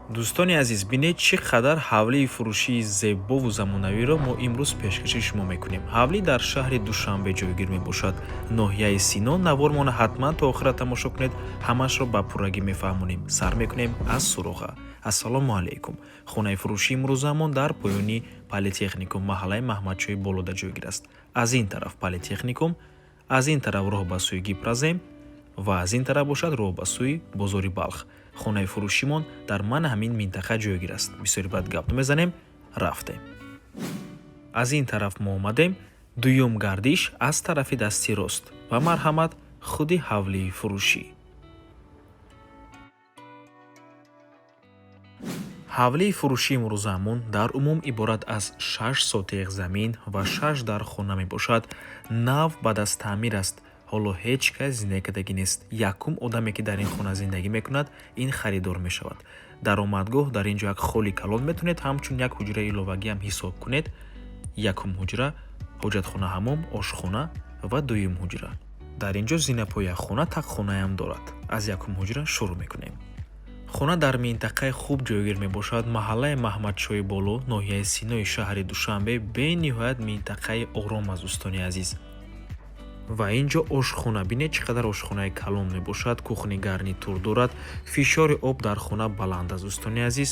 дӯстони азиз, бинед чӣ қадар ҳавлии фурӯшии зебову замонавиро мо имрӯз пешкаши шумо мекунем. Ҳавлӣ дар шаҳри Душанбе ҷойгир мебошад. Ноҳияи Сино. Навормона ҳатман то охира тамошо кунед. Ҳамашро ба пуррагӣ мефаҳмонем. Сар мекунем аз суроға. Ассалому алайкум. хонаи фурӯшии имрӯзамон дар поёни политехникум маҳаллаи Маҳмадчои Болода ҷойгир аст. Аз ин тараф политехникум, аз ин тараф роҳ ба сӯи Гипразем ва аз ин тараф бошад роҳ ба сӯи бозори Балх. хонаи фурӯшимон дар мани ҳамин минтақа ҷойгир аст. бисёри бад гап намезанем, рафтем. аз ин тараф мо омадем. дуюм гардиш аз тарафи дасти рост ва марҳамат худи ҳавлии фурӯшӣ. ҳавлии фурӯшии имрӯзамон дар умум иборат аз 6 сотиқ замин ва 6 дар хона мебошад. нав баъд аз таъмир аст. ҳоло ҳеҷ кас зиндагӣ кардагӣ нест. якум одаме ки дар ин хона зиндагӣ мекунад, ин харидор мешавад. даромадгоҳ дар ин ҷо як холи калон метавонед ҳамчун як ҳуҷраи иловагиам ҳисоб кунед. якум ҳуҷра, ҳоҷатхона ҳаммом, ошхона ва дуюм ҳуҷра. дар ин ҷо зинапои хона тақхонаам дорад. аз якум ҳуҷра шурӯъ мекунем. хона дар минтақаи хуб ҷойгир мебошад. маҳаллаи Маҳмадчои Боло, ноҳияи Синои шаҳри Душанбе бениҳоят минтақаи ором аст дӯстони азиз. ва ин ҷо ошхона. бинед чӣ қадар ошхонаи калон мебошад. кухни гарнитур дорад. фишори об дар хона баланд аст дӯстони азиз.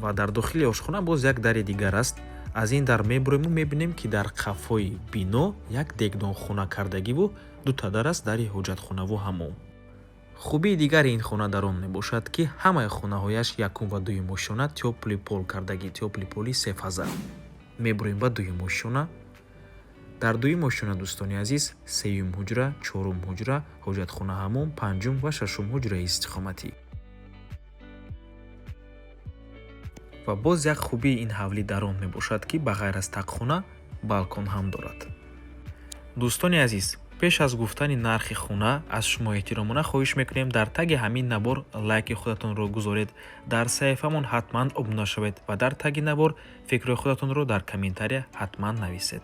ва дар дохили ошхона боз як дари дигар аст. аз ин дар мебурем ӯ мебинем ки дар қафои бино як дегдонхона кардагиву дута дар аст, дари ҳоҷатхонаву ҳаммом. хубии дигари ин хона дар он мебошад ки ҳамаи хонаҳояш якум ва дуюм ошона тёпли пол кардагӣ, тёпли поли сефаза. мебурем ба дуюм ошона. дар дуюм ошона дӯстони азиз сеюм ҳуҷра, чорум ҳуҷра, ҳоҷатхона ҳаммом, панҷум ва шашум ҳуҷраи истиқоматӣ. ва боз як хубии ин ҳавлӣ дар он мебошад ки ба ғайр аз тақхона балкон ҳам дорад. дӯстони азиз, пеш аз гуфтани нархи хона аз шумо эҳтиромона хоҳиш мекунем дар таги ҳамин навор лайки худатонро гузоред, дар саҳифамон ҳатман обуна шавед ва дар таги навор фикрҳои худатонро дар комментария ҳатман нависед.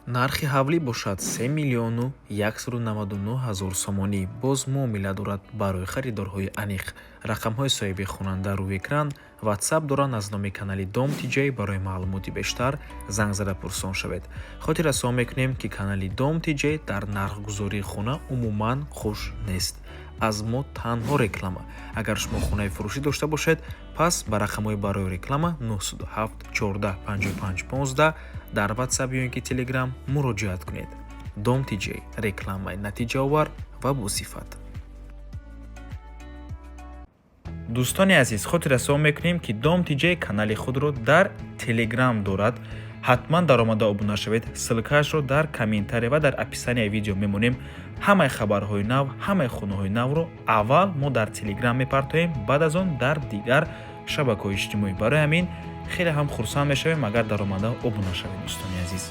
нархи ҳавлӣ бошад 3 миллиону 199 ҳазор сомонӣ. боз муомила дорад барои харидорҳои аниқ. рақамҳои соҳиби хонанда рӯи экран. ватсап доранд. аз номи канали Dom TJ барои маълумоти бештар занг зада пурсон шавед. хотир расон мекунем ки канали Dom TJ дар нархгузории хона умуман хуш нест. аз мо танҳо реклама. агар шумо хонаи фурӯшӣ дошта бошед, пас ба рақамҳои барои реклама 907 14 55 15 дар WhatsApp ё ин ки Telegram муроҷиат кунед. Dom TJ, рекламаи натиҷаовар ва босифат. дӯстони азиз, хотир расон мекунем ки Dom TJ канали худро дар Telegram дорад. ҳатман даромада обуна шавед. ссилкаашро дар комментария ва дар описанияи видео мемонем. ҳамаи хабарҳои нав, ҳамаи хонаҳои навро аввал мо дар Telegram мепартоем, баъд аз он дар дигар шабакаҳои иҷтимоӣ. барои ҳамин хеле ҳам хурсанд мешавем агар даромада обуна шавед дӯстони азиз.